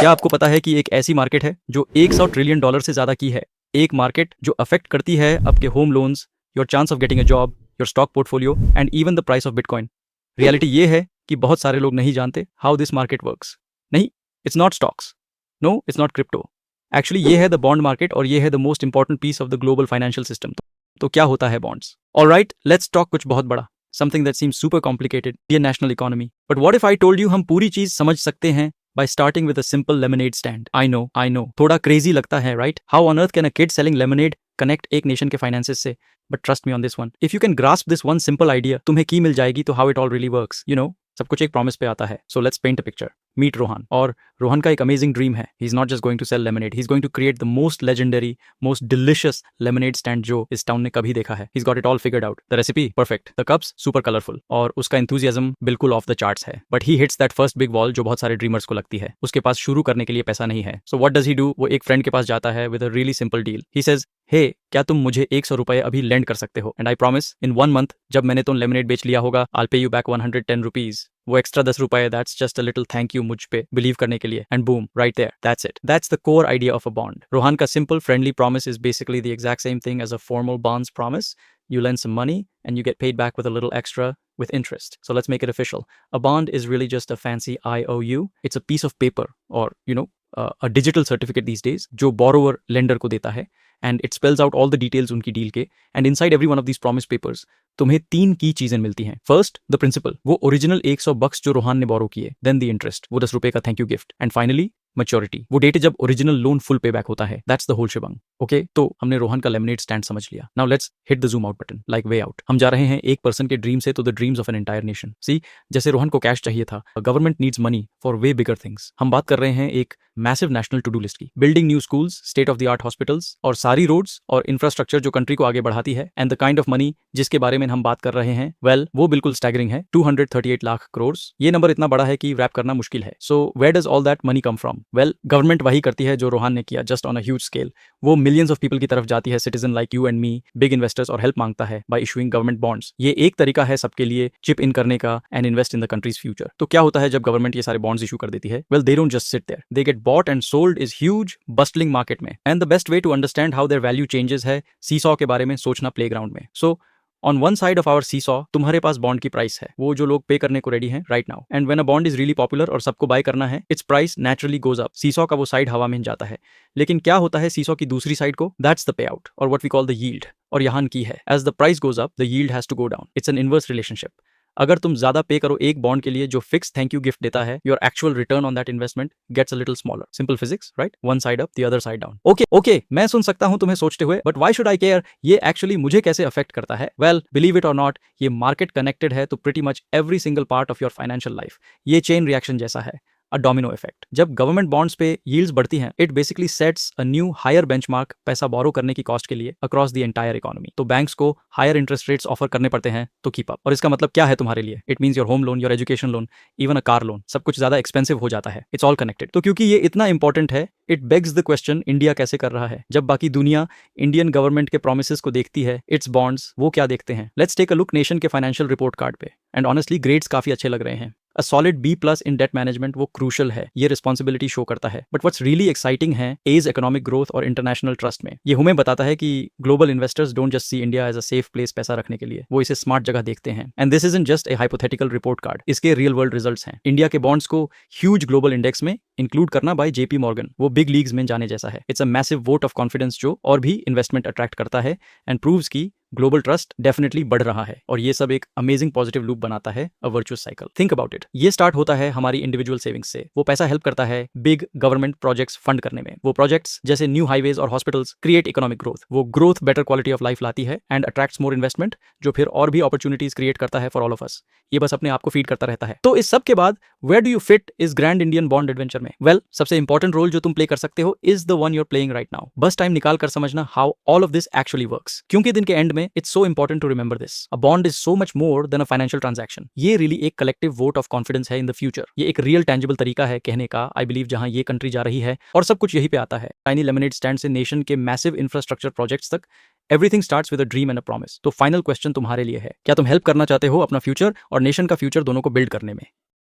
क्या आपको पता है कि एक ऐसी मार्केट है जो 100 ट्रिलियन डॉलर से ज्यादा की है? एक मार्केट जो अफेक्ट करती है आपके home loans, your chance of getting a job, your stock portfolio and even the price of bitcoin. Reality ये है कि बहुत सारे लोग नहीं जानते हाउ दिस मार्केट वर्क्स। नहीं, it's not stocks, no it's not crypto. Actually ये है द बॉन्ड मार्केट और ये है the most important piece of the global financial system. तो क्या होता है बॉन्ड्स? ऑलराइट, लेट्स टॉक कुछ बहुत बड़ा, something that seems super complicated, Indian national economy. But what if I told you हम पूरी चीज समझ सकते हैं by starting with a simple lemonade stand? I know, थोड़ा crazy लगता है, right? How on earth can a kid selling lemonade connect एक nation के finances से? But trust me on this one. If you can grasp this one simple idea, तुम्हें की मिल जाएगी तो how it all really works. You know, सब कुछ एक प्रॉमिस पे आता है. So let's paint a picture. Meet Rohan. और रोहन का एक अमेजिंग ड्रीम है. He's not just going to sell lemonade. He's going to create the most legendary, most delicious lemonade stand जो इस टाउन ने कभी देखा है. He's got it all figured out. The recipe perfect. The cups super colorful. और उसका enthusiasm बिल्कुल off the charts है. But he hits that first big wall जो बहुत सारे ड्रीमर्स को लगती है. उसके पास शुरू करने के लिए पैसा नहीं है. So what does he do? वो एक फ्रेंड के पास जाता है with a really simple deal. He says, hey, क्या तुम मुझे 100 रुपए अभी लेंड कर सकते हो? And I promise in 1 month जब मैंने तुम लेमनेड बेच लिया होगा, I'll pay you back 110 rupees. वो एक्स्ट्रा 10 रुपए, that's just a little thank you मुझ पे बिलीव करने के लिए. And boom, right there, that's it. That's the core idea of a bond. Rohan का simple friendly promise is basically the exact same thing as a formal bond's promise. You lend some money and you get paid back with a little extra with interest. So let's make it official. A bond is really just a fancy IOU. It's a piece of paper or, a digital certificate these days जो borrower lender को देता है. And it spells out all the details उनकी deal के. And inside every one of these promise papers तुम्हें 3 की चीजें मिलती हैं. First, the principal, वो ओरिजिनल $100 जो रोहन ने बोरो किए. Then the interest, वो 10 रुपए का thank you gift. And finally maturity, वो डेट जब original loan full pay back होता है. That's the whole shebang. Okay, तो हमने रोहन का लेमनेड स्टैंड समझ लिया. Now let's hit the zoom out button, like way out. हम जा रहे हैं एक पर्सन के ड्रीम से तो the dreams of an entire nation. See, जैसे रोहन को कैश चाहिए था, government needs money for way bigger things. हम बात कर रहे हैं एक massive national to do list की. Building new schools, state of the art hospitals और सारी रोड्स और इंफ्रास्ट्रक्चर जो कंट्री को आगे बढ़ाती है. And the kind of money जिसके बारे में हम बात कर रहे हैं, वेल, वो बिल्कुल स्टैगरिंग है. 238 लाख करोड़. ये नंबर इतना बड़ा है कि रैप करना मुश्किल है. So where does all that money come from? Well, government वही करती है जो रोहन ने किया, just on a huge scale. वो मिलियंस ऑफ पीपल की तरफ जाती है, citizen like you and me, big investors, और हेल्प मांगता है बाय इशूइंग गवर्नमेंट बॉन्ड्स. ये एक तरीका है सबके लिए चिप इन करने का and invest in the countries future. तो क्या होता है जब गवर्नमेंट ये सारे बॉन्ड्स इशू कर देती है? Well, they don't just sit there, they get bought and sold is huge bustling market में. And the best way to understand how their value changes है सीसॉ के बारे में सोचना प्लेग्राउंड में. So on one side of our seesaw तुम्हारे पास bond की प्राइस है, वो जो लोग पे करने को रेडी हैं right now. And when a bond is really popular और सबको बाय करना है, it's price naturally goes up. Seesaw का वो साइड हवा में जाता है. लेकिन क्या होता है सीसॉ की दूसरी साइड को? दैट्स द पे आउट और what we call the yield. और यहाँ की है, as the price goes up the yield has to go down. It's an inverse relationship. अगर तुम ज्यादा पे करो एक बॉन्ड के लिए जो फिक्स थैंक यू गिफ्ट देता है, your actual return on that investment gets a little smaller. Simple physics, right? One side up, the other side down. Okay, मैं सुन सकता हूं तुम्हें सोचते हुए, but why should I care? ये एक्चुअली मुझे कैसे अफेक्ट करता है? वेल, बिलीव इट और नॉट, ये मार्केट कनेक्टेड है तो pretty much every single part of your financial life. ये चेन रिएक्शन जैसा है, अ डोमिनो इफेक्ट. जब गवर्नमेंट बॉन्ड्स पे यील्ड्स बढ़ती हैं, it basically sets a new hire benchmark पैसा बोरो करने की कॉस्ट के लिए अक्रॉस द एंटायर इकोनॉमी. तो बैंक्स को हायर इंटरेस्ट रेट्स ऑफर करने पड़ते हैं तो कीप अप. और इसका मतलब क्या है तुम्हारे लिए? It means your home loan, your education loan, even a car loan, सब कुछ ज्यादा एक्सपेंसिव हो जाता है. It's all connected. तो क्योंकि ये इतना इंपॉर्टेंट है, it bags the question, India कैसे कर रहा है? जब बाकी दुनिया इंडियन गवर्नमेंट के प्रोमिसेस को देखती है, इट्स बॉन्ड्स, वो क्या देखते हैं? Let's take a look nation के फाइनेंशियल रिपोर्ट कार्ड पे. एंड ऑनेस्टली ग्रेड्स काफी अच्छे लग रहे हैं. A solid B+ in debt management वो क्रूशल है, ये रिस्पॉन्सिबिलिटी शो करता है. बट व्हाट्स रियली एक्साइटिंग है एज इकोनॉमिक ग्रोथ और इंटरनेशनल ट्रस्ट में. ये हमें बताता है कि global investors don't just see India as a safe place पैसा रखने के लिए, वो इसे स्मार्ट जगह देखते हैं. And this isn't just a hypothetical report card, इसके रियल वर्ल्ड रिजल्ट्स हैं. इंडिया के बॉन्ड्स को ह्यूज ग्लोबल इंडेक्स में इंक्लूड करना बाय JP मॉर्गन, वो बिग लीग्स में जाने जैसा है. It's a massive vote of confidence जो और भी इन्वेस्टमेंट अट्रैक्ट करता है एंड प्रूव्स की ग्लोबल ट्रस्ट डेफिनेटली बढ़ रहा है. और ये सब एक अमेजिंग पॉजिटिव लूप बनाता है, a virtuous cycle. Think about it. ये स्टार्ट होता है हमारी इंडिविजुअल सेविंग्स से. वो पैसा हेल्प करता है बिग गवर्नमेंट प्रोजेक्ट्स फंड करने में. वो प्रोजेक्ट्स जैसे न्यू हाईवेज और हॉस्पिटल्स क्रिएट इकोनॉमिक ग्रोथ. वो growth better quality of life लाती है एंड अट्रैक्ट्स मोर इन्वेस्टमेंट, जो फिर और भी अपॉर्चुनिटीज क्रिएट करता है फॉर ऑल ऑफ अस. ये बस अपने आप को फीड करता रहता है. तो इस सब के बाद वेयर डू यू फिट इस ग्रैंड इंडियन बॉन्ड एडवेंचर में? वेल, सबसे इंपॉर्टेंट रोल जो तुम प्ले कर सकते हो is the one you're playing right now. बस टाइम निकाल कर समझना how all of this actually works, क्योंकि दिन के एंड में it's so important to remember this. A bond is so much more than a financial transaction. ये really एक कलेक्टिव वोट ऑफ कॉन्फिडेंस है इन द फ्यूचर. ये एक real tangible तरीका है कहने का, आई बिलीव, जहां ये कंट्री जा रही है और सब कुछ यही पे आता है. टाइनी लेमनेड स्टैंड से नेशन के मैसिव इंफ्रास्ट्रक्चर प्रोजेक्ट्स तक, everything starts with a dream and a promise. तो फाइनल क्वेश्चन तुम्हारे लिए है, क्या तुम हेल्प करना चाहते हो अपना फ्यूचर और नेशन का फ्यूचर दोनों को बिल्ड करने में?